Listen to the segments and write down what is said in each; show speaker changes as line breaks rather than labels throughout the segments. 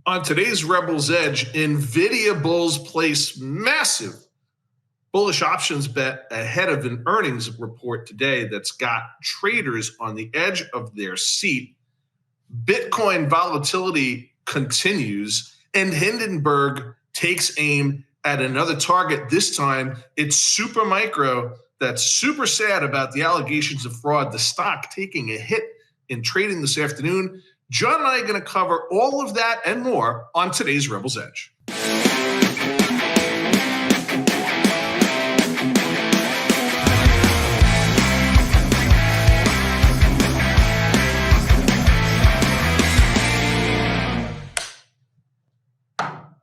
On today's Rebel's Edge, Nvidia bulls place massive bullish options bet ahead of an earnings report today that's got traders on the edge of their seat. Bitcoin volatility continues, and Hindenburg takes aim at another target. This time, it's Supermicro that's super sad about the allegations of fraud. The stock taking a hit in trading this afternoon. Jon and I are going to cover all of that and more on today's Rebel's Edge.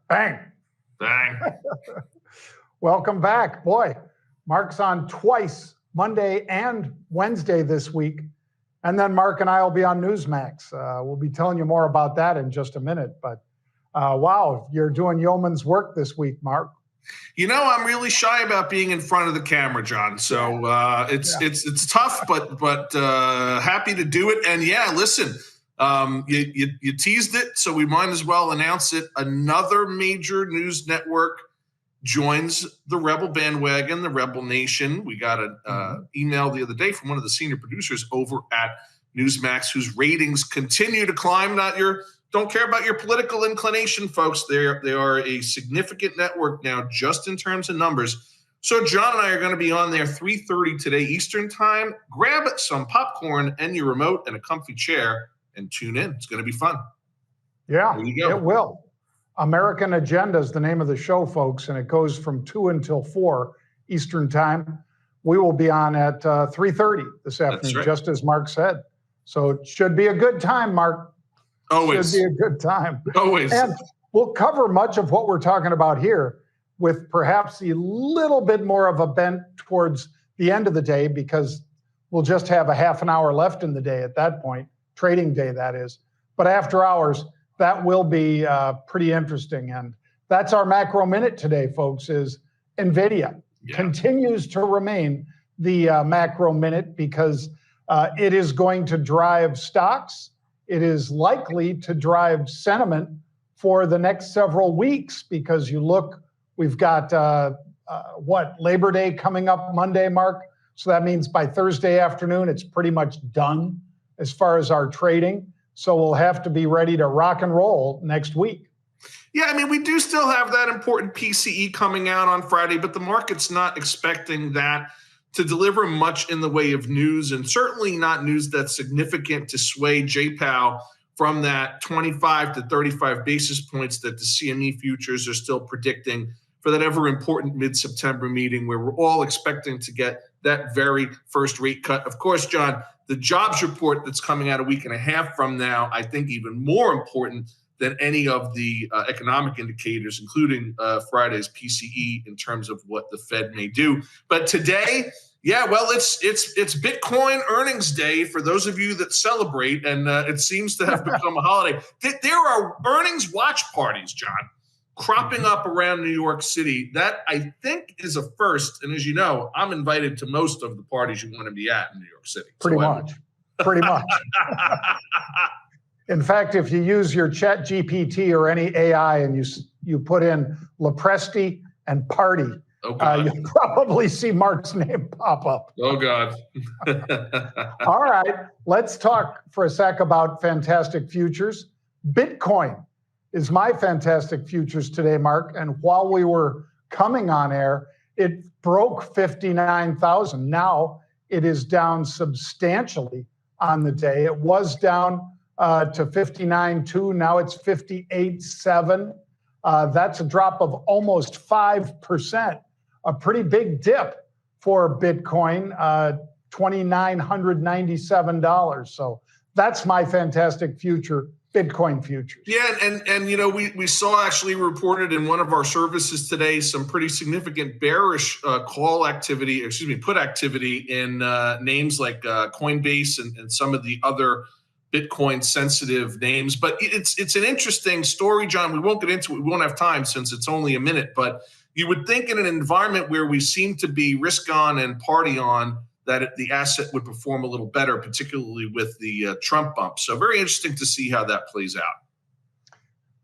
Bang.
Bang.
Welcome back. Boy, Marc's on twice, Monday and Wednesday this week. And then Marc and I will be on Newsmax. We'll be telling you more about that in just a minute. But wow, you're doing yeoman's work this week, Marc.
You know, I'm really shy about being in front of the camera, Jon. So it's tough, but happy to do it. And yeah, listen, you teased it, so we might as well announce it. Another major news network joins the Rebel bandwagon, the Rebel Nation. We got an email the other day from one of the senior producers over at Newsmax, whose ratings continue to climb. Don't care about your political inclination, folks. They are a significant network now, just in terms of numbers. So Jon and I are going to be on there 3:30 today Eastern time. Grab some popcorn and your remote and a comfy chair and tune in. It's going to be fun.
Yeah, it will. American Agenda is the name of the show, folks, and it goes from 2 until 4 Eastern time. We will be on at 3:30 this afternoon, right, just as Marc said. So it should be a good time, Marc.
Always.
Should be a good time.
Always.
And we'll cover much of what we're talking about here with perhaps a little bit more of a bent towards the end of the day, because we'll just have a half an hour left in the day at that point, trading day, that is. But after hours, that will be pretty interesting. And that's our macro minute today, folks, is Nvidia continues to remain the macro minute because it is going to drive stocks. It is likely to drive sentiment for the next several weeks, because you look, we've got Labor Day coming up Monday, Marc. So that means by Thursday afternoon, it's pretty much done as far as our trading. So we'll have to be ready to rock and roll next week.
Yeah, I mean, we do still have that important PCE coming out on Friday, but the market's not expecting that to deliver much in the way of news, and certainly not news that's significant to sway JPOW from that 25 to 35 basis points that the CME futures are still predicting for that ever important mid-September meeting, where we're all expecting to get that very first rate cut. Of course, Jon, the jobs report that's coming out a week and a half from now, I think even more important than any of the economic indicators, including Friday's PCE, in terms of what the Fed may do. But today, yeah, well, it's Bitcoin earnings day for those of you that celebrate, and it seems to have become a holiday. There are earnings watch parties, Jon, cropping up around New York City. That, I think, is a first. And as you know, I'm invited to most of the parties you want to be at in New York City.
Pretty much. In fact, if you use your Chat GPT or any AI and you put in LoPresti and party, you'll probably see Marc's name pop up.
Oh, God.
All right, let's talk for a sec about fantastic futures. Bitcoin is my fantastic futures today, Marc. And while we were coming on air, it broke 59,000. Now it is down substantially on the day. It was down to 59.2. Now it's 58.7. That's a drop of almost 5%, a pretty big dip for Bitcoin, $2,997. So that's my fantastic future, Bitcoin futures.
Yeah, and you know, we saw actually reported in one of our services today some pretty significant bearish put activity in names like Coinbase and some of the other Bitcoin sensitive names. But it's an interesting story, Jon. We won't get into it. We won't have time since it's only a minute. But you would think in an environment where we seem to be risk on and party on, that the asset would perform a little better, particularly with the Trump bump. So very interesting to see how that plays out.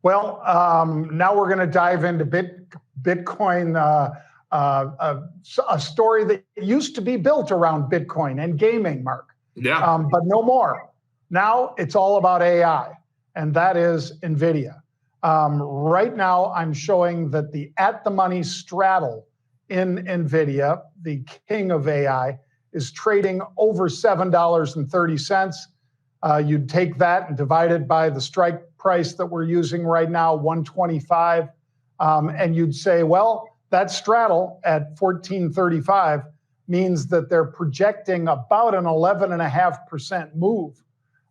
Well, now we're going to dive into Bitcoin, a story that used to be built around Bitcoin and gaming, Mark.
Yeah.
But no more. Now it's all about AI, and that is Nvidia. Right now, I'm showing that the at-the-money straddle in Nvidia, the king of AI, is trading over $7.30. You'd take that and divide it by the strike price that we're using right now, 125, and you'd say, well, that straddle at 1435 means that they're projecting about an 11.5% move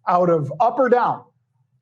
out of up or down.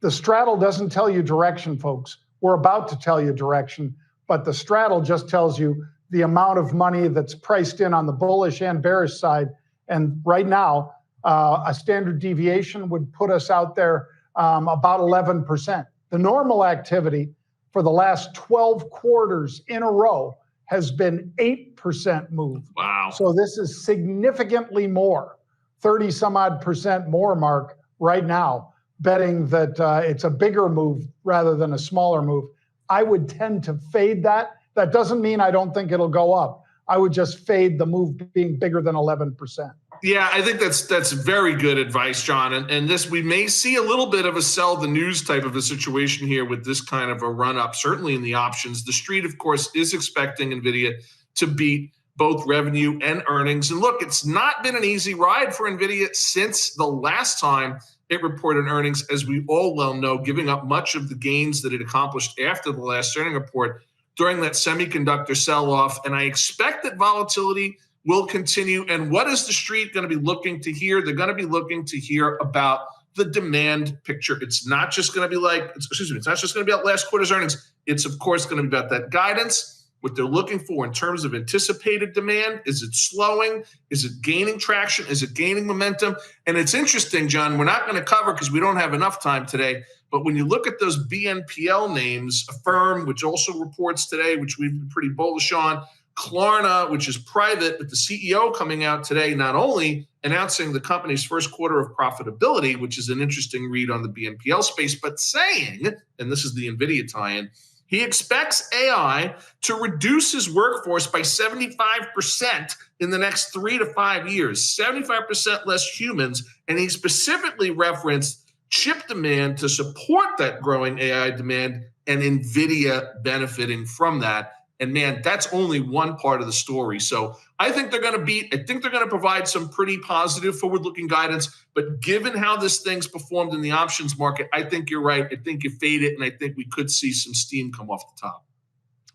The straddle doesn't tell you direction, folks. We're about to tell you direction, but the straddle just tells you the amount of money that's priced in on the bullish and bearish side. And right now, a standard deviation would put us out there about 11%. The normal activity for the last 12 quarters in a row has been 8% move.
Wow.
So this is significantly more, 30 some odd percent more, Mark, right now, betting that it's a bigger move rather than a smaller move. I would tend to fade that. That doesn't mean I don't think it'll go up. I would just fade the move being bigger than 11%.
Yeah, I think that's very good advice, Jon. And this, we may see a little bit of a sell the news type of a situation here with this kind of a run up, certainly in the options. The street, of course, is expecting Nvidia to beat both revenue and earnings. And look, it's not been an easy ride for Nvidia since the last time it reported earnings, as we all well know, giving up much of the gains that it accomplished after the last earnings report during that semiconductor sell-off. And I expect that volatility will continue. And what is the street going to be looking to hear? They're going to be looking to hear about the demand picture. It's not just going to be like, it's not just going to be about last quarter's earnings. It's, of course, going to be about that guidance, what they're looking for in terms of anticipated demand. Is it slowing? Is it gaining traction? Is it gaining momentum? And it's interesting, Jon, we're not going to cover because we don't have enough time today. But when you look at those BNPL names, Affirm, which also reports today, which we've been pretty bullish on, Klarna, which is private, but the CEO coming out today, not only announcing the company's first quarter of profitability, which is an interesting read on the BNPL space, but saying, and this is the Nvidia tie-in, he expects AI to reduce his workforce by 75% in the next 3 to 5 years, 75% less humans. And he specifically referenced chip demand to support that growing AI demand and Nvidia benefiting from that. And man, that's only one part of the story. So I think they're going to beat. I think they're going to provide some pretty positive forward-looking guidance. But given how this thing's performed in the options market, I think you're right. I think you fade it, and I think we could see some steam come off the top.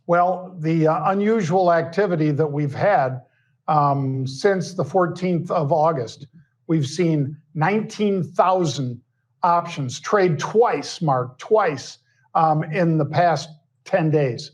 Well, the unusual activity that we've had since the 14th of August, we've seen 19,000 options trade twice, Mark, twice in the past 10 days.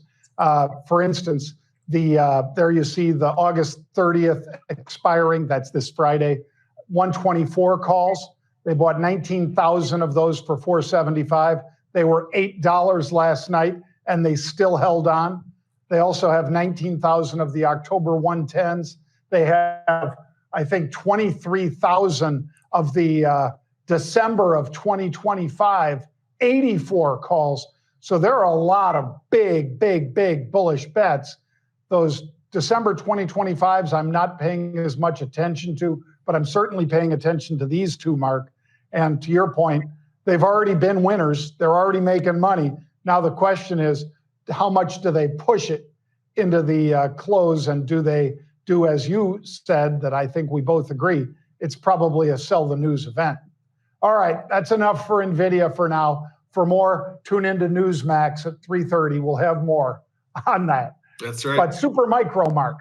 For instance, there you see the August 30th expiring, that's this Friday, 124 calls. They bought 19,000 of those for $4.75. They were $8 last night, and they still held on. They also have 19,000 of the October 110s. They have, I think, 23,000 of the December of 2025, 84 calls. So there are a lot of big bullish bets. Those December 2025s, I'm not paying as much attention to, but I'm certainly paying attention to these two, Mark. And to your point, they've already been winners. They're already making money. Now the question is, how much do they push it into the close, and do they do, as you said, that I think we both agree, it's probably a sell the news event. All right, that's enough for Nvidia for now. For more, tune into Newsmax at 3:30. We'll have more on that.
That's right.
But Supermicro, Mark,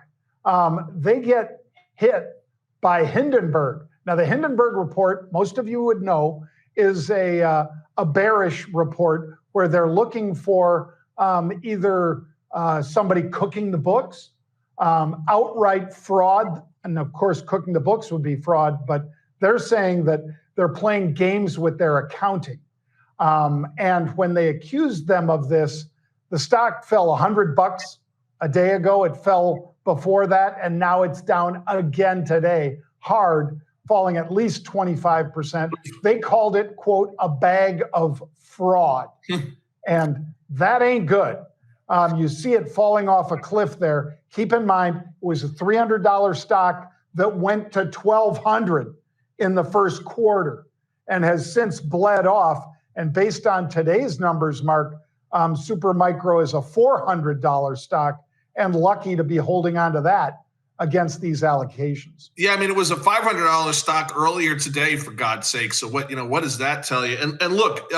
they get hit by Hindenburg. Now, the Hindenburg report, most of you would know, is a bearish report where they're looking for either somebody cooking the books, outright fraud, and of course, cooking the books would be fraud, but they're saying that they're playing games with their accounting. And when they accused them of this, the stock fell $100 a day ago. It fell before that, and now it's down again today, hard, falling at least 25%. They called it, quote, a bag of fraud. And that ain't good. You see it falling off a cliff there. Keep in mind, it was a $300 stock that went to $1,200 in the first quarter and has since bled off. And based on today's numbers, Mark, Supermicro is a $400 stock and lucky to be holding on to that against these allocations.
Yeah, I mean, it was a $500 stock earlier today, for God's sake. So what does that tell you? And look,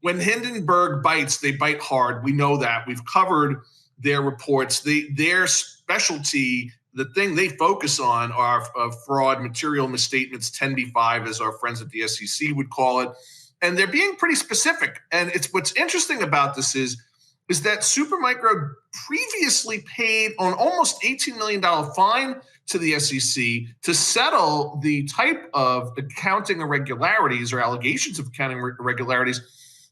when Hindenburg bites, they bite hard. We know that. We've covered their reports. Their specialty, the thing they focus on, are fraud, material misstatements, 10b-5, as our friends at the SEC would call it. And they're being pretty specific. And it's what's interesting about this is that Supermicro previously paid an almost $18 million fine to the SEC to settle the type of accounting irregularities or allegations of accounting irregularities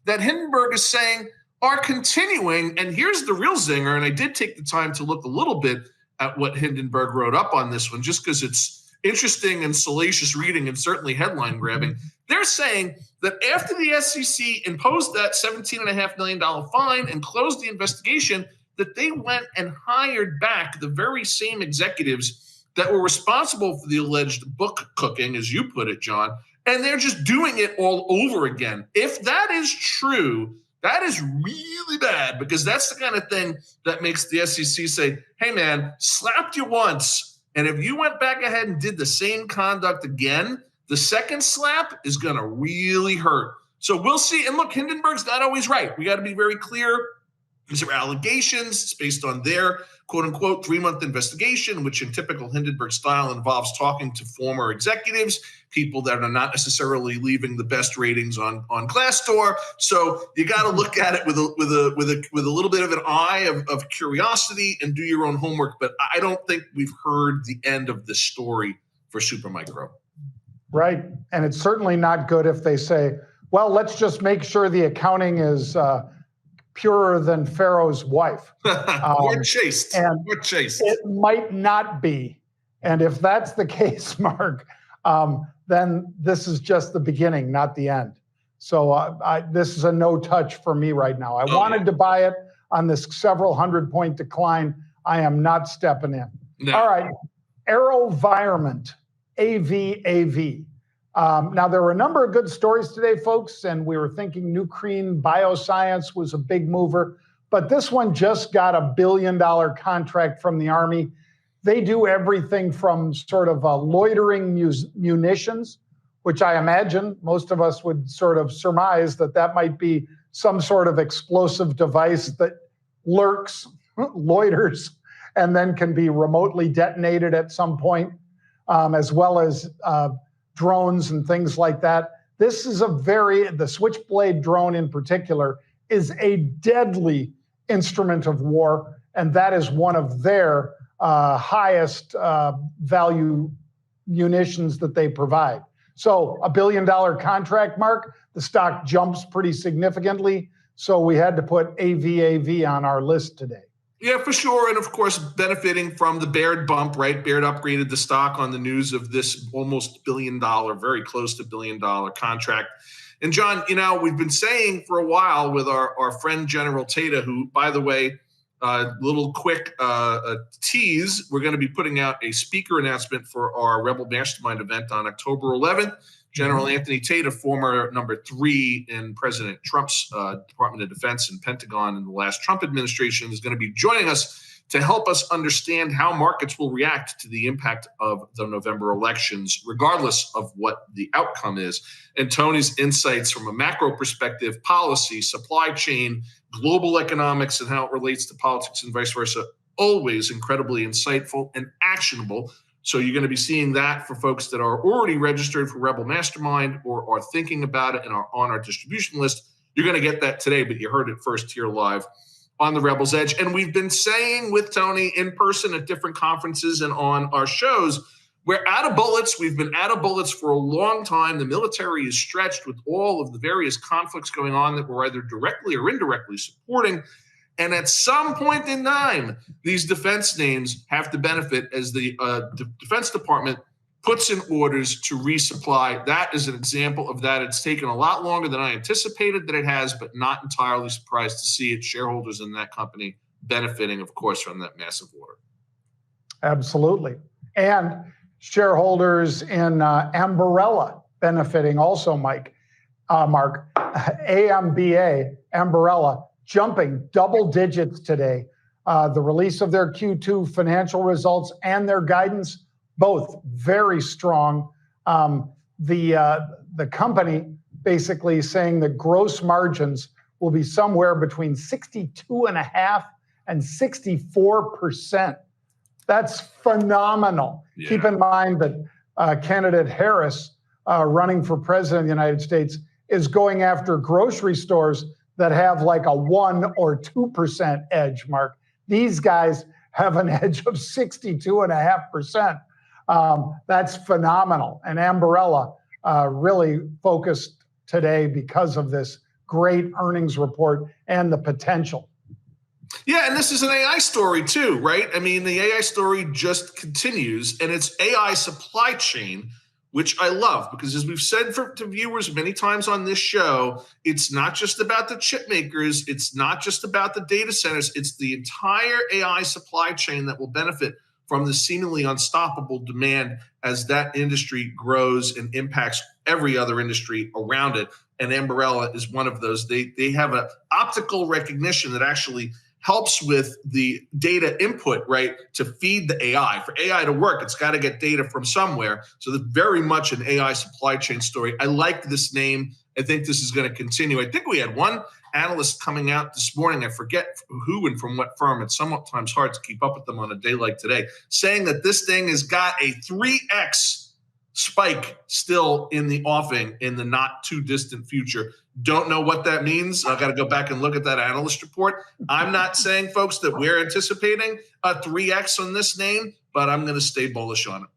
that Hindenburg is saying are continuing. And here's the real zinger, and I did take the time to look a little bit at what Hindenburg wrote up on this one, just because it's interesting and salacious reading and certainly headline grabbing. They're saying that after the SEC imposed that $17.5 million fine and closed the investigation, that they went and hired back the very same executives that were responsible for the alleged book cooking, as you put it, John, and they're just doing it all over again. If that is true, that is really bad, because that's the kind of thing that makes the SEC say, hey, man, slapped you once, and if you went back ahead and did the same conduct again, the second slap is going to really hurt. So we'll see. And look, Hindenburg's not always right. We got to be very clear. These are allegations. It's based on their quote-unquote 3-month investigation, which in typical Hindenburg style involves talking to former executives, people that are not necessarily leaving the best ratings on Glassdoor. So you got to look at it with a little bit of an eye of curiosity and do your own homework. But I don't think we've heard the end of the story for Supermicro.
Right. And it's certainly not good if they say, well, let's just make sure the accounting is purer than Pharaoh's wife.
Or chaste. Or chaste.
It might not be. And if that's the case, Mark, then this is just the beginning, not the end. So this is a no touch for me right now. I wanted to buy it on this several 100-point decline. I am not stepping in.
No.
All right. AeroVironment. AVAV. Now, there were a number of good stories today, folks, and we were thinking Nucreen Bioscience was a big mover, but this one just got a $1 billion contract from the Army. They do everything from sort of loitering munitions, which I imagine most of us would sort of surmise that might be some sort of explosive device that lurks, loiters, and then can be remotely detonated at some point. As well as drones and things like that. This is the Switchblade drone in particular is a deadly instrument of war, and that is one of their highest value munitions that they provide. So a $1 billion contract, Mark, the stock jumps pretty significantly. So we had to put AVAV on our list today.
Yeah, for sure. And of course, benefiting from the Baird bump, right? Baird upgraded the stock on the news of this almost $1 billion, very close to $1 billion contract. And John, we've been saying for a while with our friend General Tata, who, by the way, little quick tease, we're going to be putting out a speaker announcement for our Rebel Mastermind event on October 11th. General Anthony Tata, former number 3 in President Trump's Department of Defense and Pentagon in the last Trump administration, is going to be joining us to help us understand how markets will react to the impact of the November elections, regardless of what the outcome is. And Tony's insights from a macro perspective, policy, supply chain, global economics, and how it relates to politics and vice versa, always incredibly insightful and actionable. So you're going to be seeing that for folks that are already registered for Rebel Mastermind or are thinking about it and are on our distribution list. You're going to get that today, but you heard it first here live on the Rebel's Edge. And we've been saying with Tony in person at different conferences and on our shows, we're out of bullets. We've been out of bullets for a long time. The military is stretched with all of the various conflicts going on that we're either directly or indirectly supporting. And at some point in time, these defense names have to benefit as the Defense Department puts in orders to resupply. That is an example of that. It's taken a lot longer than I anticipated that it has, but not entirely surprised to see it. Shareholders in that company benefiting, of course, from that massive order.
Absolutely. And shareholders in Amberella benefiting also, Marc. Amberella, jumping double digits today. The release of their Q2 financial results and their guidance, both very strong. The company basically saying that gross margins will be somewhere between 62.5% and 64%. That's phenomenal. Yeah. Keep in mind that candidate Harris, running for president of the United States, is going after grocery stores that have like a 1 or 2% edge, Marc. These guys have an edge of 62.5%. That's phenomenal. And Amberella really focused today because of this great earnings report and the potential.
Yeah, and this is an AI story too, right? I mean, the AI story just continues, and it's AI supply chain, which I love, because as we've said to viewers many times on this show, it's not just about the chip makers, it's not just about the data centers, it's the entire AI supply chain that will benefit from the seemingly unstoppable demand as that industry grows and impacts every other industry around it. And Amberella is one of those. They have an optical recognition that actually helps with the data input, right, to feed the AI. For AI to work, it's got to get data from somewhere. So that's very much an AI supply chain story. I like this name. I think this is going to continue. I think we had one analyst coming out this morning, I forget who and from what firm, it's sometimes hard to keep up with them on a day like today, saying that this thing has got a 3x spike still in the offing in the not too distant future. Don't know what that means. I've got to go back and look at that analyst report. I'm not saying, folks, that we're anticipating a 3x on this name, but I'm going to stay bullish on it.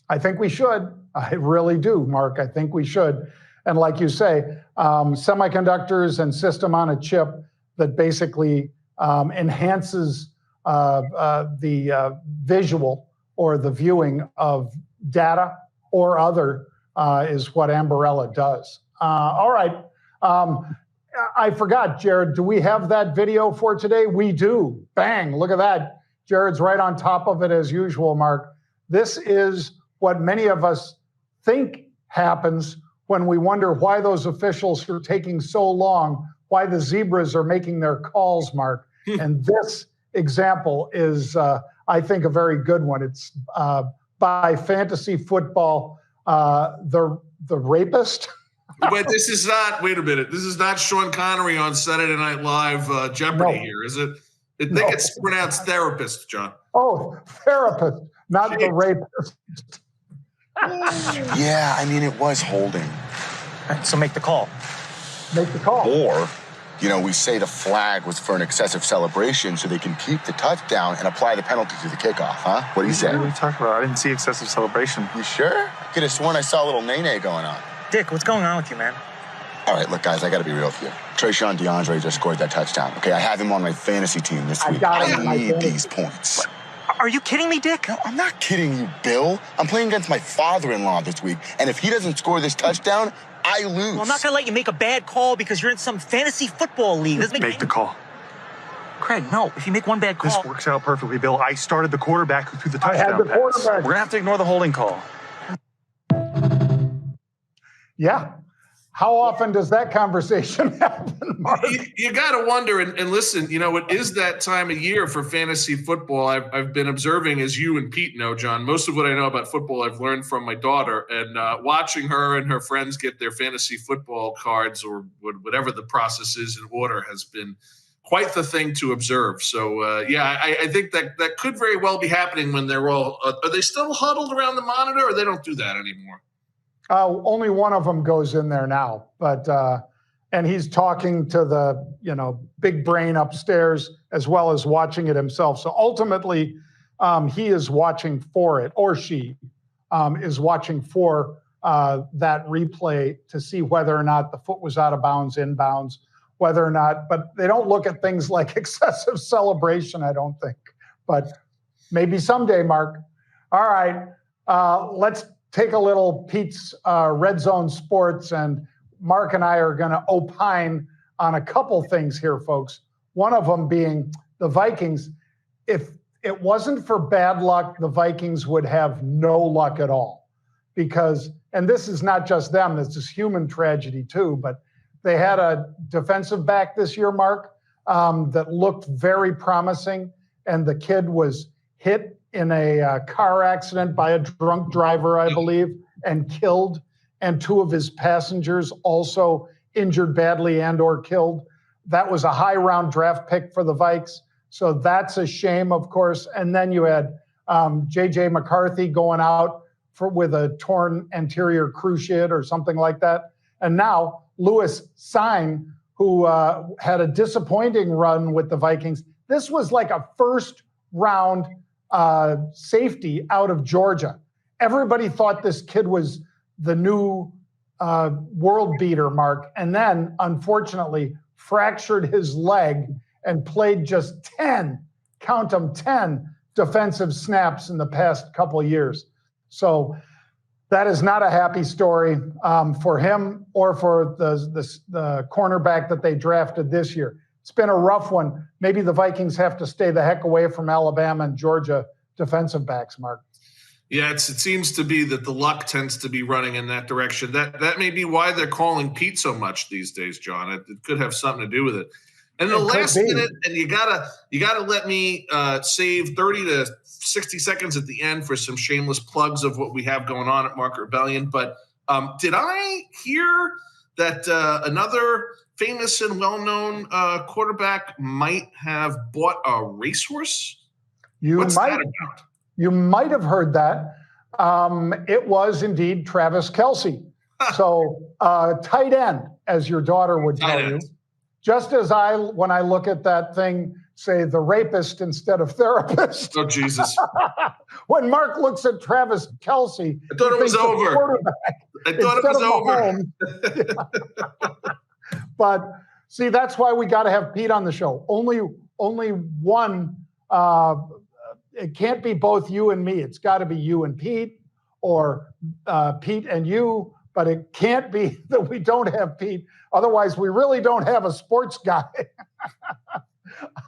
I think we should. I really do, Marc. I think we should. And like you say, semiconductors and system on a chip that basically enhances the visual or the viewing of data or other is what Amberella does. All right. I forgot, Jared, do we have that video for today? We do. Bang, look at that. Jared's right on top of it as usual, Marc. This is what many of us think happens when we wonder why those officials are taking so long, why the zebras are making their calls, Marc. And this example is, I think, a very good one. It's by Fantasy Football, the rapist.
But this is not, wait a minute, this is not Sean Connery on Saturday Night Live Jeopardy here, is it? I think it's pronounced therapist, John.
Oh, therapist, not the rapist.
Yeah, I mean, it was holding.
So make the call.
Make the call.
Or, we say the flag was for an excessive celebration so they can keep the touchdown and apply the penalty to the kickoff, huh? What do you say?
What are you talking about? I didn't see excessive celebration.
You sure? I could have sworn I saw a little nay-nay going on.
Dick, what's going on with you, man?
All right, look, guys, I got to be real with you. Trayshawn DeAndre just scored that touchdown. Okay, I have him on my fantasy team this week. I need these points.
What? Are you kidding me, Dick?
No, I'm not kidding you, Bill. I'm playing against my father-in-law this week, and if he doesn't score this touchdown, I lose.
Well, I'm not going to let you make a bad call because you're in some fantasy football league.
Make the call.
Craig, no. If you make one bad call...
This works out perfectly, Bill. I started the quarterback who threw the touchdown pass.
We're
going to have to ignore the holding call.
Yeah. How often does that conversation happen, Marc?
You got to wonder, and listen, it is that time of year for fantasy football. I've been observing, as you and Pete know, John, most of what I know about football I've learned from my daughter, and watching her and her friends get their fantasy football cards or whatever the process is in order has been quite the thing to observe. So, I think that could very well be happening when they're all – are they still huddled around the monitor, or they don't do that anymore?
Only one of them goes in there now, but and he's talking to the big brain upstairs as well as watching it himself. So ultimately, he is watching for it, or she is watching for that replay to see whether or not the foot was out of bounds, inbounds, whether or not. But they don't look at things like excessive celebration, I don't think. But maybe someday, Marc. All right. let's take a little Pete's Red Zone Sports, and Mark and I are going to opine on a couple things here, folks. One of them being the Vikings. If it wasn't for bad luck, the Vikings would have no luck at all. Because, and this is not just them, this is human tragedy too, but they had a defensive back this year, Mark, that looked very promising, and the kid was hit in a car accident by a drunk driver, I believe, and killed, and two of his passengers also injured badly and or killed. That was a high round draft pick for the Vikes, so that's a shame, of course. And then you had J.J. McCarthy going out with a torn anterior cruciate or something like that. And now Lewis Sine, who had a disappointing run with the Vikings. This was like a first round safety out of Georgia. Everybody thought this kid was the new world beater, Mark. And then, unfortunately, fractured his leg and played just 10, count them, 10 defensive snaps in the past couple of years. So that is not a happy story for him or for the cornerback that they drafted this year. It's been a rough one. Maybe the Vikings have to stay the heck away from Alabama and Georgia defensive backs, Mark.
Yeah, it seems to be that the luck tends to be running in that direction. That may be why they're calling Pete so much these days, John. It could have something to do with it. And the last minute, and you gotta let me save 30 to 60 seconds at the end for some shameless plugs of what we have going on at Market Rebellion. But did I hear that another famous and well-known quarterback might have bought a racehorse? What's that about?
You might have heard that. It was indeed Travis Kelce. So tight end, as your daughter would tell you. Just as when I look at that thing, say the rapist instead of therapist.
Oh, Jesus.
When Mark looks at Travis Kelce,
I thought it was over. I thought it was over.
But see, that's why we got to have Pete on the show. Only one. It can't be both you and me. It's got to be you and Pete, or Pete and you. But it can't be that we don't have Pete. Otherwise, we really don't have a sports guy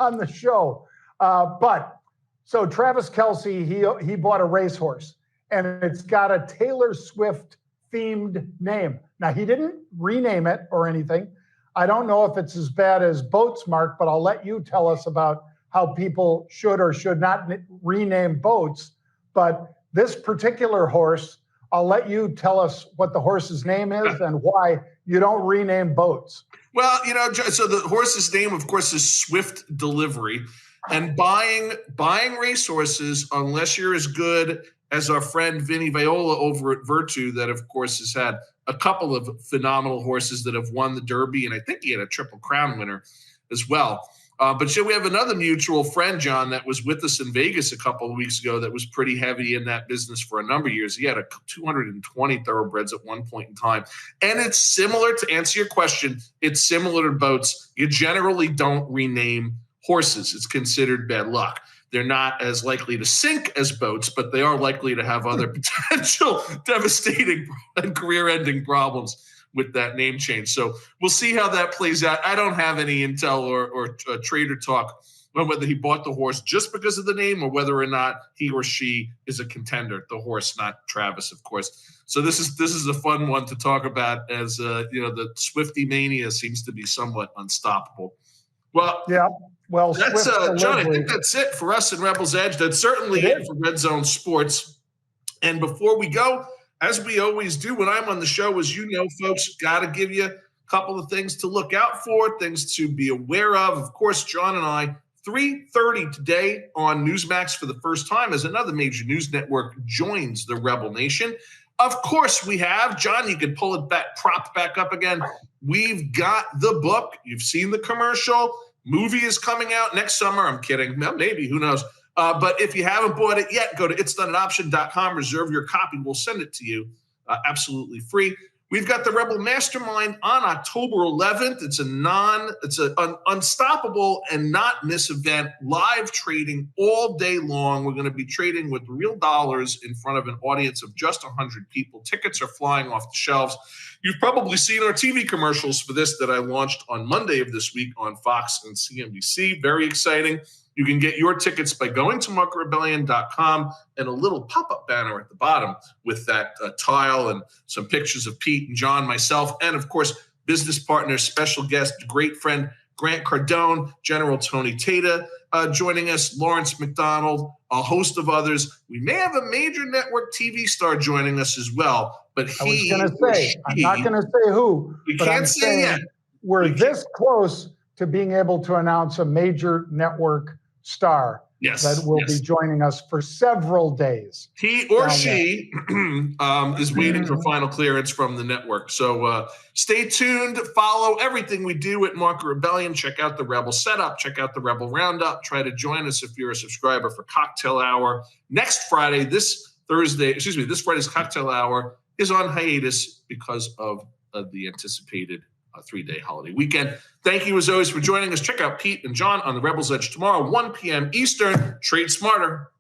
on the show. But so Travis Kelce, he bought a racehorse, and it's got a Taylor Swift themed name. Now, he didn't rename it or anything. I don't know if it's as bad as boats, Mark, but I'll let you tell us about how people should or should not rename boats. But this particular horse, I'll let you tell us what the horse's name is and why you don't rename boats.
Well, so the horse's name, of course, is Swift Delivery. And buying racehorses, unless you're as good as our friend Vinny Viola over at Virtue, that, of course, has had a couple of phenomenal horses that have won the Derby, and I think he had a Triple Crown winner as well. But we have another mutual friend, John, that was with us in Vegas a couple of weeks ago that was pretty heavy in that business for a number of years. He had 220 thoroughbreds at one point in time. And it's similar, to answer your question, it's similar to boats. You generally don't rename horses. It's considered bad luck. They're not as likely to sink as boats, but they are likely to have other potential devastating and career-ending problems with that name change. So we'll see how that plays out. I don't have any intel or trader talk on whether he bought the horse just because of the name or whether or not he or she is a contender. The horse, not Travis, of course. So this is a fun one to talk about, as the Swiftie mania seems to be somewhat unstoppable. Well,
yeah. Well,
that's John. I think that's it for us in Rebels Edge. That's certainly it for Red Zone Sports. And before we go, as we always do when I'm on the show, as you know, folks, got to give you a couple of things to look out for, things to be aware of. Of course, John and I, 3:30 today on Newsmax for the first time as another major news network joins the Rebel Nation. Of course, we have, John, you can pull it back, propped back up again. We've got the book. You've seen the commercial. Movie is coming out next summer. I'm kidding. Well, maybe. Who knows? But if you haven't bought it yet, go to itsnotanoption.com. Reserve your copy. We'll send it to you absolutely free. We've got the Rebel Mastermind on October 11th. It's an unstoppable and not miss event, live trading all day long. We're going to be trading with real dollars in front of an audience of just 100 people. Tickets are flying off the shelves. You've probably seen our TV commercials for this that I launched on Monday of this week on Fox and CNBC. Very exciting. You can get your tickets by going to markrebellion.com and a little pop-up banner at the bottom with that tile and some pictures of Pete and Jon, myself, and, of course, business partner, special guest, great friend Grant Cardone, General Tony Tata joining us, Lawrence McDonald, a host of others. We may have a major network TV star joining us as well, but
I was going to say, I'm not going to say who,
but can't say yet.
We're this close to being able to announce a major network star that will be joining us for several days.
He or she is waiting for final clearance from the network. So stay tuned. Follow everything we do at Market Rebellion. Check out the Rebel Setup. Check out the Rebel Roundup. Try to join us if you're a subscriber for Cocktail Hour. Next Friday, this Friday's Cocktail Hour is on hiatus because of the anticipated 3-day holiday weekend. Thank you, as always, for joining us. Check out Pete and Jon on the Rebel's Edge tomorrow, 1 p.m. Eastern. Trade smarter.